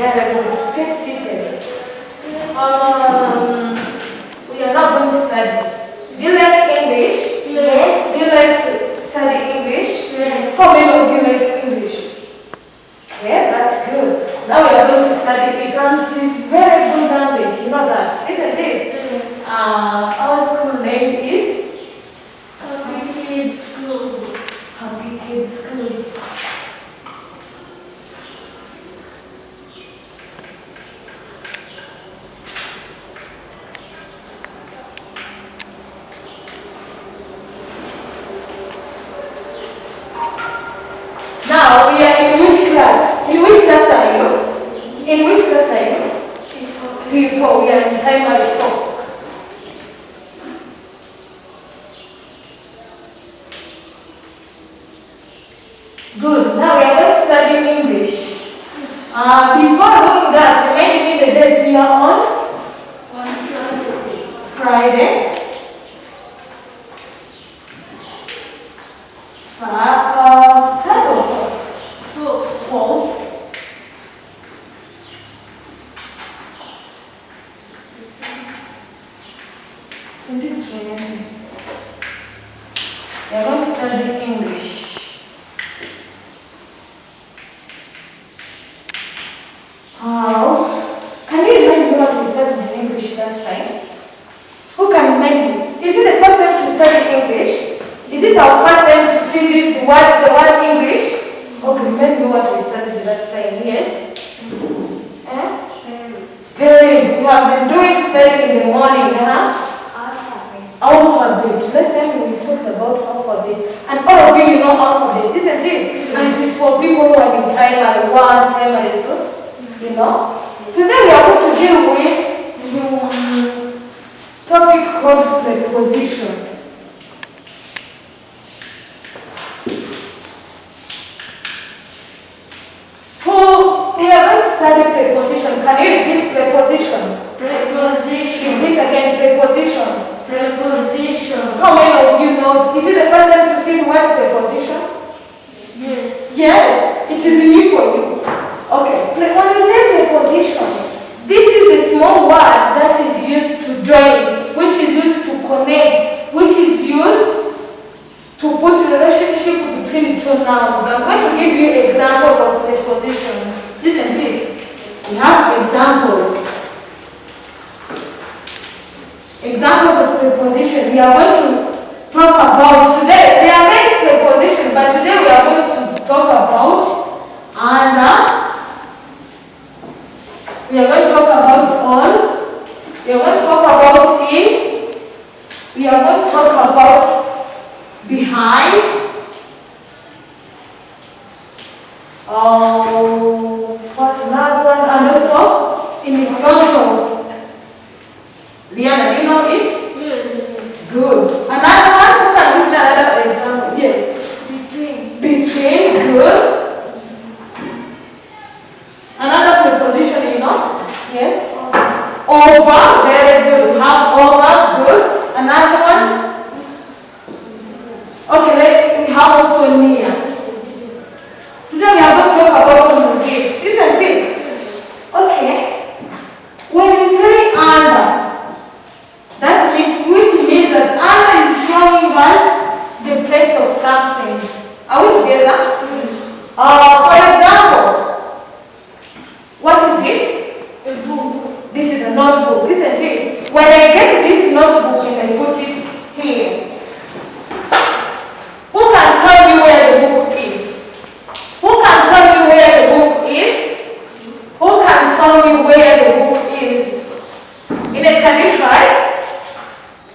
Very good. Get seated. We are not going to study. Do you like English? Yes. Do you like to study English? Yes. How many of you like English? Yeah, that's good. Now we are going to study it, and it is very good language. You know that, isn't it? Yes. Our school name is Happy Kids School. Happy Kids School. Now we are in which class? In which class are you? In which class are you? P4. We are in primary 4. Good. Now we are going to study English. Before doing that, remind me the date we are on? On Saturday. Friday. Third or fourth? 2020. We are going to study English. Can you remind me what we studied in English last time? Who can remind me? Is it the first time to study English? Is it our first time to see the word English? Okay, remind me what we studied last time. Yes? Spelling. We have been doing spelling in the morning. Alphabet. Last time we talked about alphabet. And all of you know alphabet, isn't it? And it is for people who are in primary 1, primary 2. You know? Today we are going to deal with topic called preposition. We are going to study preposition. Can you repeat preposition? Preposition. Repeat again, preposition. Preposition. How many of you know? Is it the first time to see the word preposition? Yes. Yes, it is new for you. Okay, when we say preposition, this is the small word that is used to join, which is used to connect, which is used to put relationship between two nouns. I'm going to give you examples of preposition. Isn't it? We have examples. Examples of preposition. We are going to talk about today. There are many prepositions, but today we are going to talk about we are going to talk about on. We are going to talk about in. We are going to talk about behind. What's another one? And also in front of. Liana, do you know it? Yes. Good. Another one? Who can give me another example? Yes. Between. Between. Good. Another preposition, you know? Yes. Over. Very good. We have over. Good. Another one? Okay, we have also near. Today we are going to talk about some of this, isn't it? Okay. When you say under, that means, which means that under is showing us the place of something. Are we together? For example, what is this? A book. This is a notebook, isn't it? When I get this notebook and I put it here, who can tell me where the book is? Who can tell me where the book is? Who can tell me where the book is? Ines, can you try?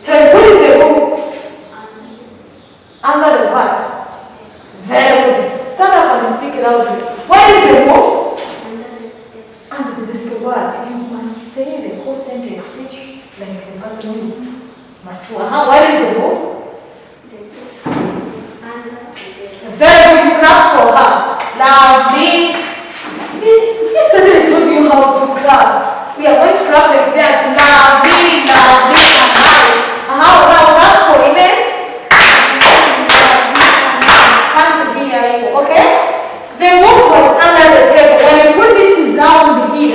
Tell me, where is the book? Under the what? Very good. Stand up and speak it loudly. Where is the book? Under the desk. What? You must say the whole sentence. Speak like the person who is mature. Where is the book? Very good. You clap for her. Lovely. Yesterday I told you how to clap. We are going to clap like that. Lovely, lovely, and nice. How now clap for Ines? Can't hear you, okay? The book was under the table. When you put it down here,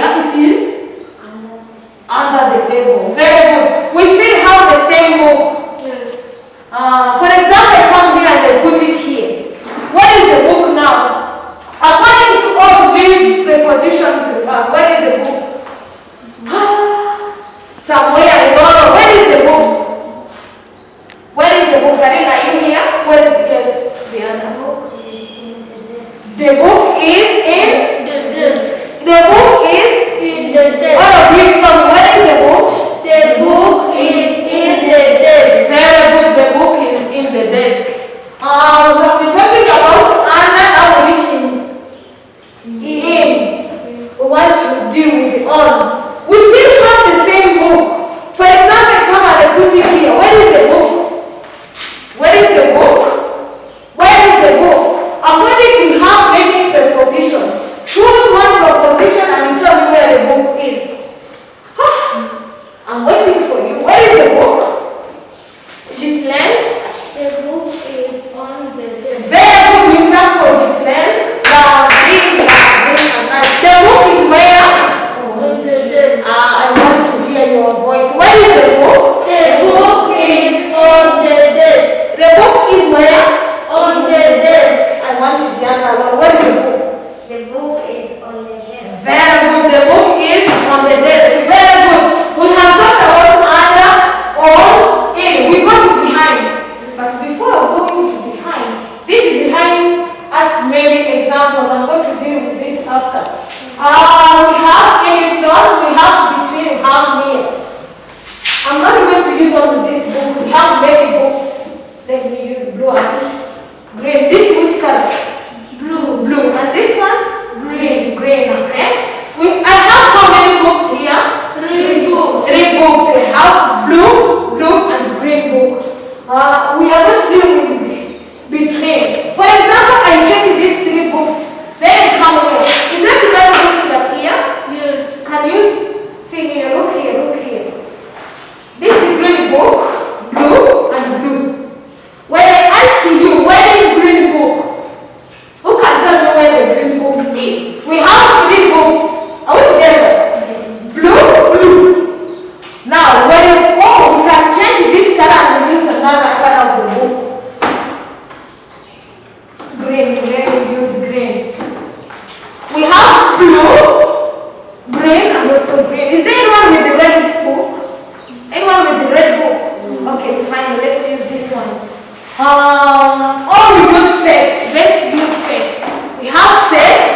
Oh, we use set. Let's use set. We have set.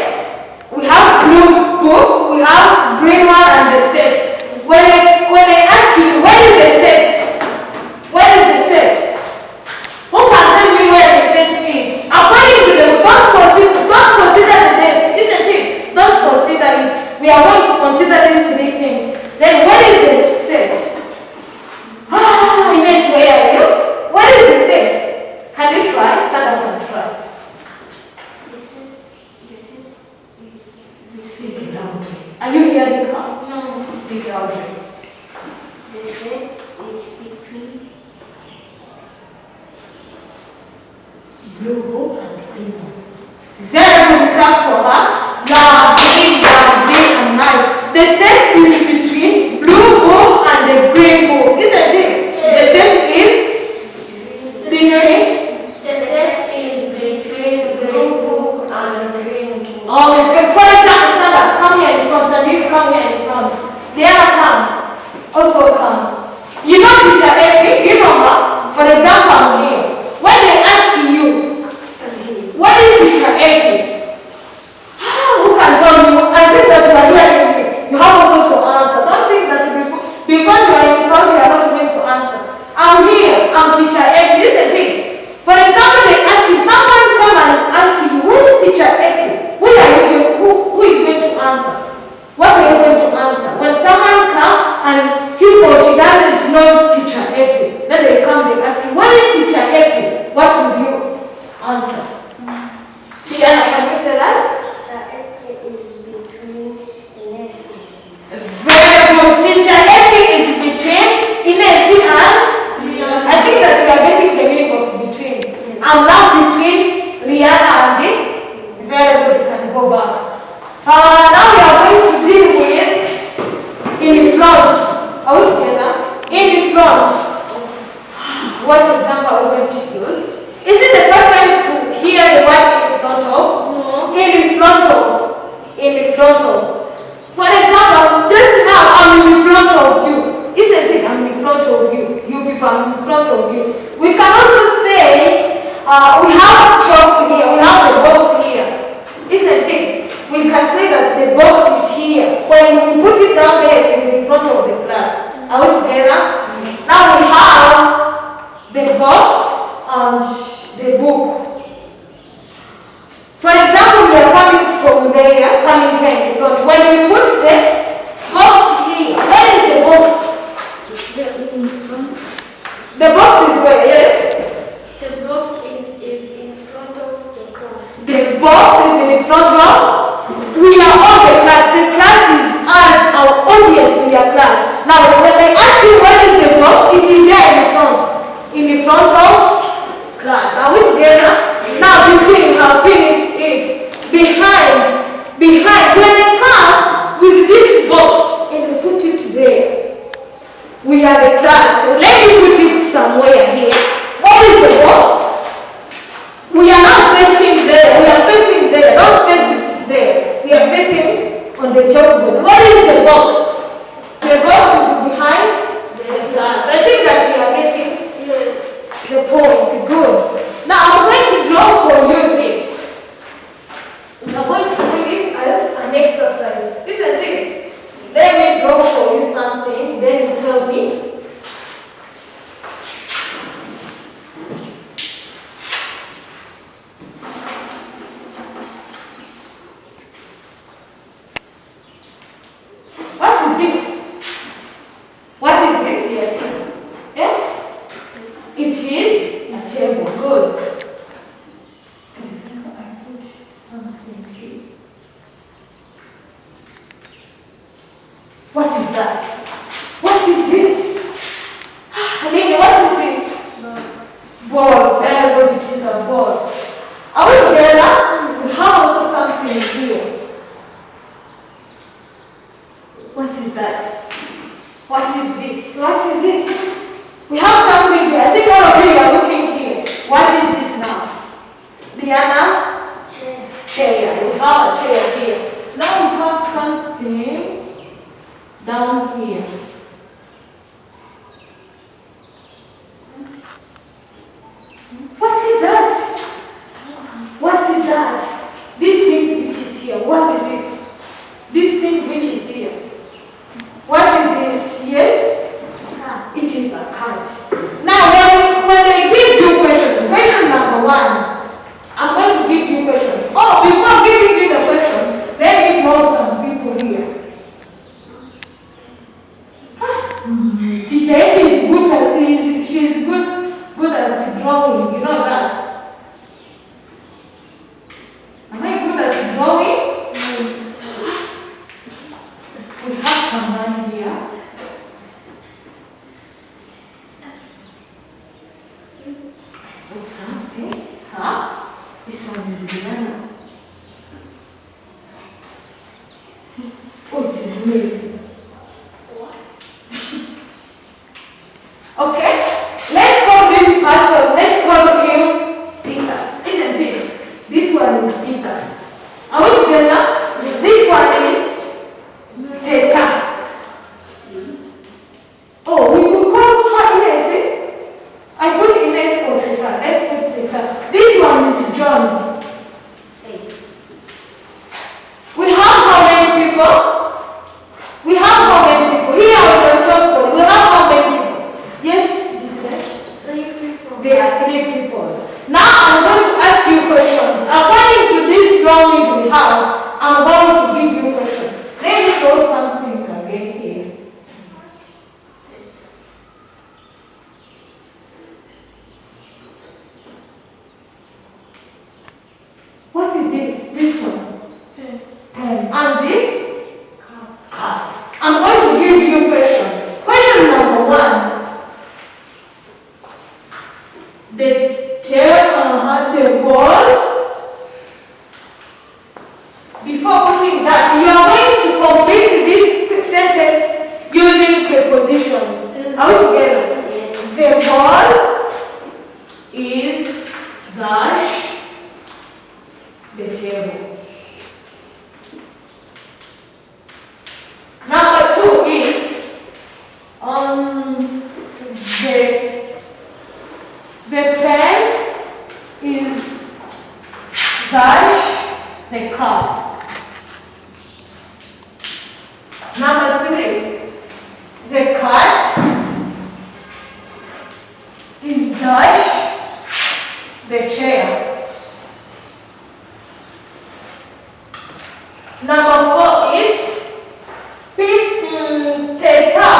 We have blue book. We have green one and the set. When I ask you, what is the set? What is the set? Who can tell me where the set is? According to them, don't consider the test, isn't it? Don't consider it. We are going to consider these three things. Then what is the set? Ines, where are you? What is the set? Can you try? Stand up and try. Speak loudly. Are you hearing her? No. Speak loudly. The set is between Blue and green. Very good, clap for her. Lovely, and nice. The set is between blue book and the green book, isn't it? The set is between. the set is between blue book and green book. Okay, for example, stand up. Come here in front, and you come here in front. Diana, come. Also come. You know teacher Effie, you know her. For example, I'm here. When they ask you, what is teacher Effie? Who can tell you? I think that you are hearing me. You have also to answer. Don't think that because you are in front, you are not going to answer. I'm here. I'm teacher Effie, isn't it? For example, they ask you, someone come and ask you, where is teacher Effie? Who is going to answer? What are you going to answer? When someone comes and he or she doesn't know teacher Effie, then they come, they ask you, what is teacher Effie? What will you answer? Diana, can you tell us? Teacher Effie is between Ines and Very good. Teacher Effie is between Ines and I think that you are getting the meaning of between. I'm now between Rihanna and the. Very good, you can go back. Now we are going to deal with in the front. Are we together? In the front. What example are we going to use? Is it the first time to hear the word in the front of? No. In the front of. In the front of. For example, just now I'm in the front of you. Isn't it? I'm in front of you. You people, I'm in front of you. We can also say we have chalks here. We have the box here. Isn't it? We can say that the box is here. When we put it down there, it is in front of the class. Are we together? Now we have the box and the book. For example, we are coming from there, coming here in front. When we put the box here, where is the box? The box is where? Yes? The box is in front of the class. The box is in front of. We are all the class. The class is us, our audience, we are class. Now, when they ask you where is the box, it is there in the front. In the front of class. Are we together? Now, between we have finished it. Behind. When they come with this box and they put it there, we are the class. So let me put it somewhere here. What is the box? We are not facing there. We are facing there. Don't face it there. We are facing on the chalkboard. What is the box? The box is behind the class. I think that we are getting the point. Good. Now I'm going to draw for you this. We are going to do it as an exercise. Isn't it? Let me draw for you something. Then you tell me. What is this here? Yeah? It is a table. Good. I put something here. What is that? What is this? Lily, what is this? Ball. Very good. It is a ball. Are we together? We have also something here. What is that? What is this? What is it? We have something here. I think all of you are looking here. What is this now? Diana? Chair. We have a chair here. Now we have something down here. What have it. Now, when they give you question number one, I'm going to give you question. Oh, before giving you the question, let me know some people here. Teacher Amy is good at this. She's good at drawing. You know that. Am I good at drawing? We have someone here. Okay. Huh? This one is Diana. Oh, this is amazing. What? Okay. Let's call this person. Let's call him Peter. Isn't it? This one is Peter. Are we together? This one is Teka. Oh, we will call her Ines. I put Ines or Teka. Let's put Teka. This one is John. We have how many people? We have how many people? Here on the top, we have how many people? Yes, 3 people. there are 3 people. Now I'm going to ask you questions. According to this drawing we have, I'm going to give you questions. Let me draw something again here. What is this? This one. 10. And this? Cup. Cup. I'm going to give you question. Question number 1. The chair had the ball. Before putting that, you are going to complete this sentence using prepositions. Are we together? Yes. The ball is dash the table. Number 2 is the pen is dash the cup. Number 3, the cat is dash the chair. Number 4 is Teta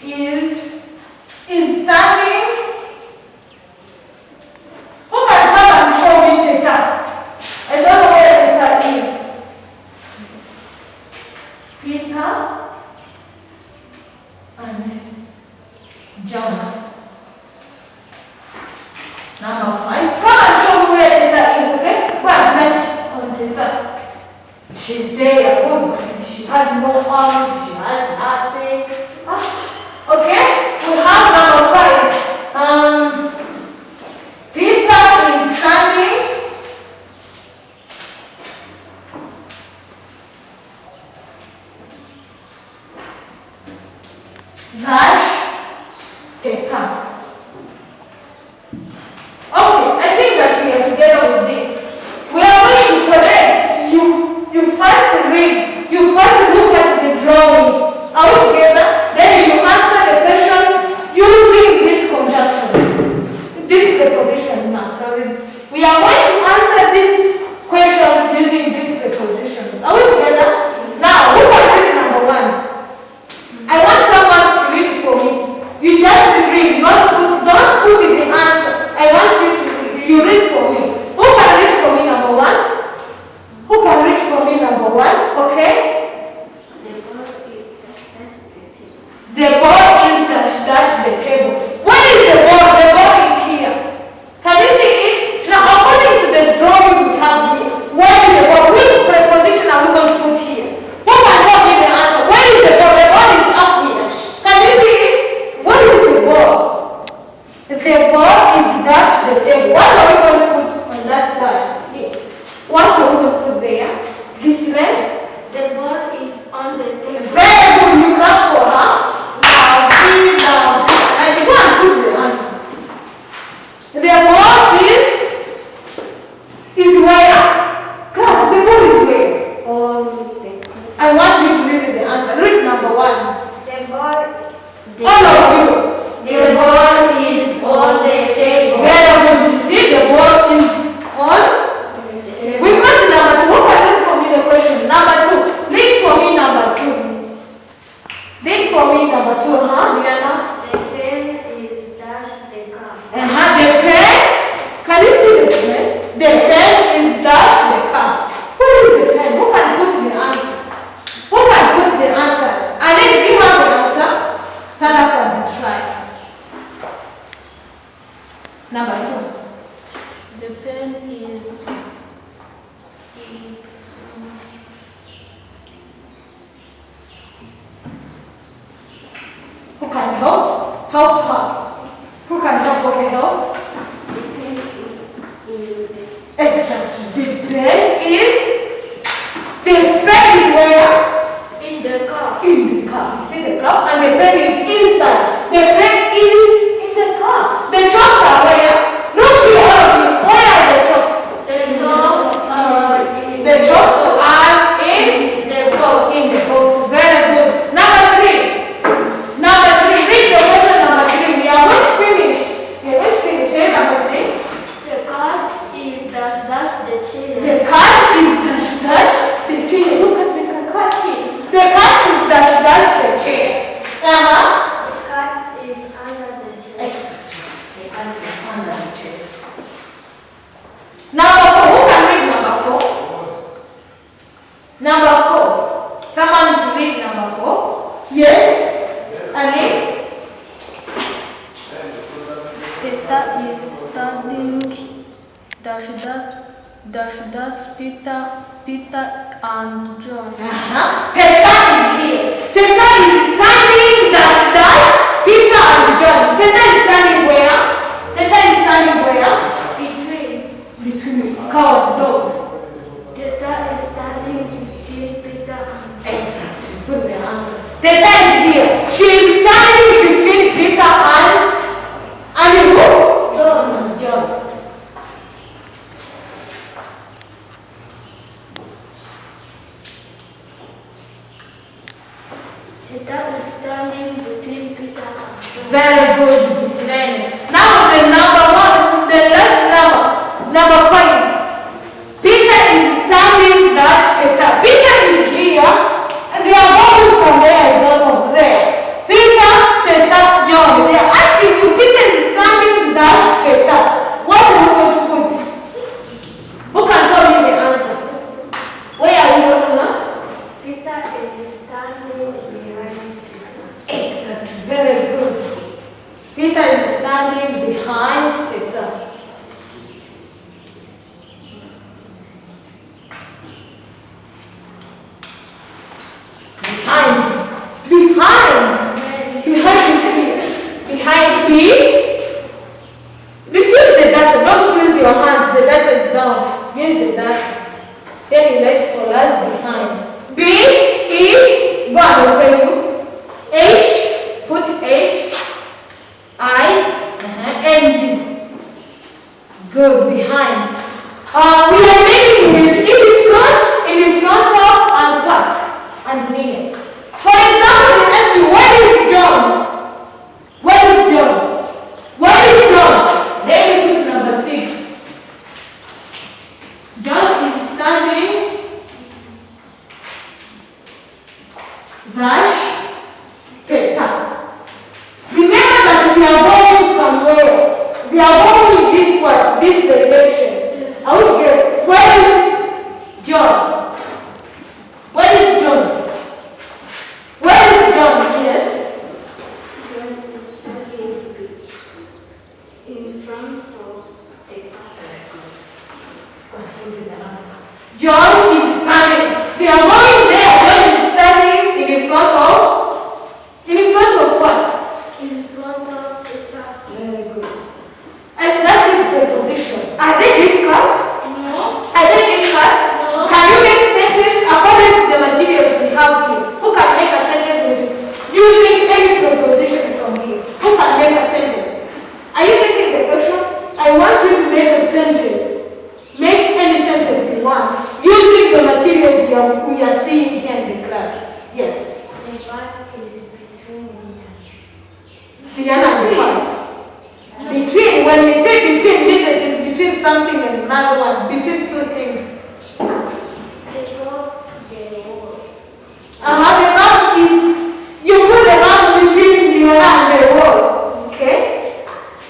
is standing. Who can come and show me Teta? I don't know where Teta is. Peter and John. Number 5. Come and show me where Teta is, okay? Go and touch on Teta. She's there. Oh, she has no arms. She has nothing. Okay? We have number 5. Peter is standing. Dash Teta. Okay, I think that we are together with this. We are going to correct. You first read. You first look at the drawings. Are we together? Then you answer the questions using this conjunction. This preposition. No, sorry. We are going to answer these questions using these prepositions. Are we together? Now, who can read number 1? I want someone to read for me. You just read, don't put in the answer. I want you read for me. Who can read for me number 1? Who can read for me number 1? Okay? The ball is dash the table. Where is the ball? The ball is here. Can you see it? Now, according to the drawing we have here, where is the ball? Which preposition are we going to put here? Who can help me the answer? Where is the ball? The ball is up here. Can you see it? What is the ball? The ball is dash the table. What are we going to put on that dash? Here. What are we going to put there? This leg? The ball is on the table. Very good. You clap for her. I said, go and put the answer. The ball is where? Class, the ball is where? On the table. I want you to read the answer. Read number 1. The ball All of you. The ball is on the table. Very good. You see the ball is on. We got to number 2. Who can read for me the question? Number 2. Read for me number 2. Read for me number 2, huh, Diana? The pen is dash the car. The pen. Can you see the pen? The pen is dash the car. Who is the pen? Who can put the answer? Who can put the answer? And then if you have the answer, stand up and try. Number 2. The pen is Who can help? Help her. Who can help? Okay, help. the pen is in Exactly. The pen is where? in the car. In the car. You see the car? And the pen is inside. The pen is in the car. The chalks are where? Look here, all of you. Where are the chalks? The dogs are in The chalks are in the box. the box. Very good. Number 3. Number 3. Read the question number 3. We are going to finish. We are going to finish. Read number 3. The cat is dash dash the chair. The cat is dash dash the chair. Look at the cat here. The cat is dash dash the chair. The cat is under the chair. Exactly. The cat is under the chair. Number 4. Who can read number 4? Number 4. Someone to read number 4. Yes. Ali? Peter is studying dash Peter and John. Peter is here. Peter is standing dash dash Peter and John. Peter is standing where? Peter is standing where? Between. Coward, no. Peter is standing between Peter and John. Exactly. Put the answer. Peter is here. She is standing between Peter and who? John and John. Peter is standing between Peter and John. Very good, Miss Lene. Now the number 1, the last number, number 5. Peter is standing dash Peter. Peter is here, and they are going somewhere, I don't know where. Peter, John. They are asking you, Peter is standing dash Peter. What are you going to put? Who can tell me the answer? Where are we going now? Peter is standing behind Peter. Exactly, very good. Peter is standing behind Peter. Behind P. Use the duster. Don't use your hands. The duster is down. Use the duster. Then you let for us behind. B, E, go on, I'll tell you. H, put H, I, and U. Good, behind. We are making it in front of, and back, and near. For example, they ask you, where is John? Where is John? Where is John? Then we put number 6. John is standing dash Peter. Remember that we are going somewhere. We are going this way, this direction. Are we together? Where is John? Where is John? Where is John? Yes? John is standing in front of the car. John is standing. They are going there. John is standing in front of what? In front of the car. Very good. And that is preposition. Are they difficult? No. Diana and what? Between, when we say between, means it is between something and another one, between two things. The verb is, you put the verb between you and the wall. Okay?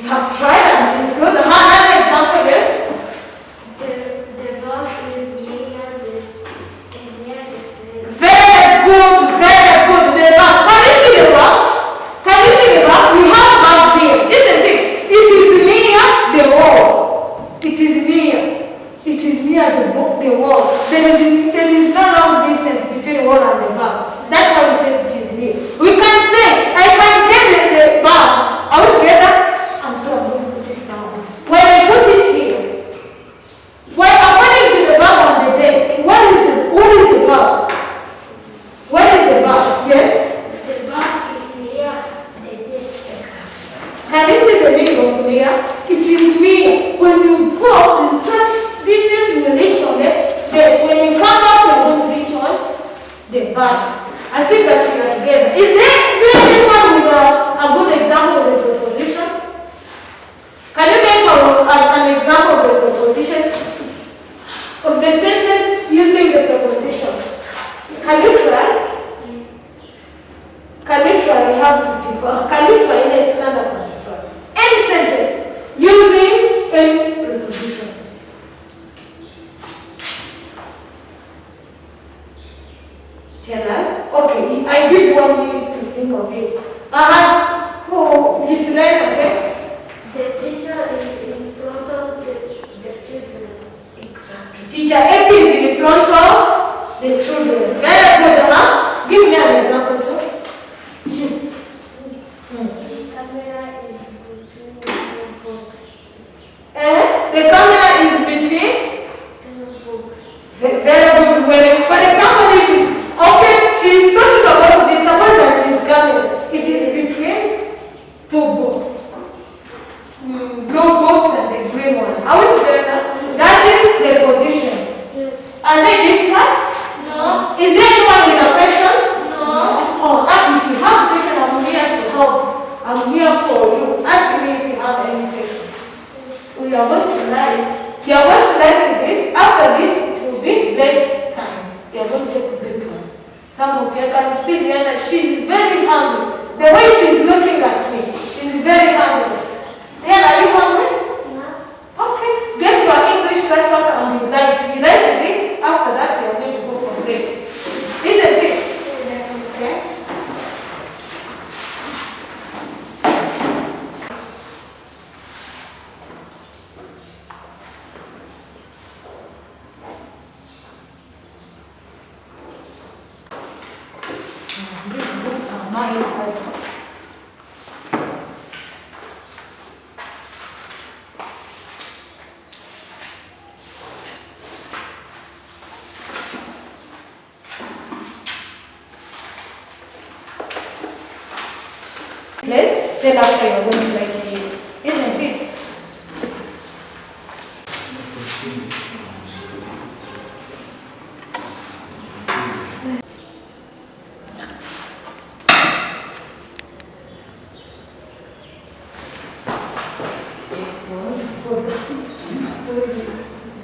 You have tried and it is good. Another example is? The verb is near the same. Very good, very good. The verb. Can you see the verb? Can you see the verb? We have verb here, isn't it? It is near the wall. It is near. It is near the wall. There is no long distance between the wall and the verb. That's why we say it is near. We can say, I can get the verb out together, and so I'm going to put it down. When I put it here, well, according to the verb on the desk, what is the verb? What is the verb? Yes? The verb is near the desk. Can you see the meaning of near? It is near. When you go and touch distance, you will reach on it. Yes, when you come out, you are going to reach on the verb. I think that we are together. Is there anyone with a good example of the preposition? Can you make an example of the preposition? Of the sentence using the preposition? Can you try? Can you try? We have two people. Can you try? Let's stand up and try. Any sentence using a preposition. Tell us. Okay, I give you 1 minute to think of it. Who is right, okay? The teacher is in front of the children. Exactly. Teacher AP is in front of the children. Very good, huh? Give me an example too. The camera is between two books. The camera is between? Two books. Very good. For example, this is, okay, she's talking about this. Suppose that she's coming. It is between two books. Blue books and the green one. Are we together? That is the position. Yes. Are they different? No. Is there anyone with a question? No. Oh, if you have a question, I'm here to help. I'm here for you. Ask me if you have any question. We are going to write. You are going to write this. After this, it will be bedtime. You are going to take a break. Some of you can see Diana. She's very hungry. The way she's looking at me, she's very hungry. Diana, are you hungry? No. Okay. Get your English classwork and you write. You write this. After that, you are going to go for break. Isn't it? Okay. These books are mine. Then after you're going to write it, isn't it?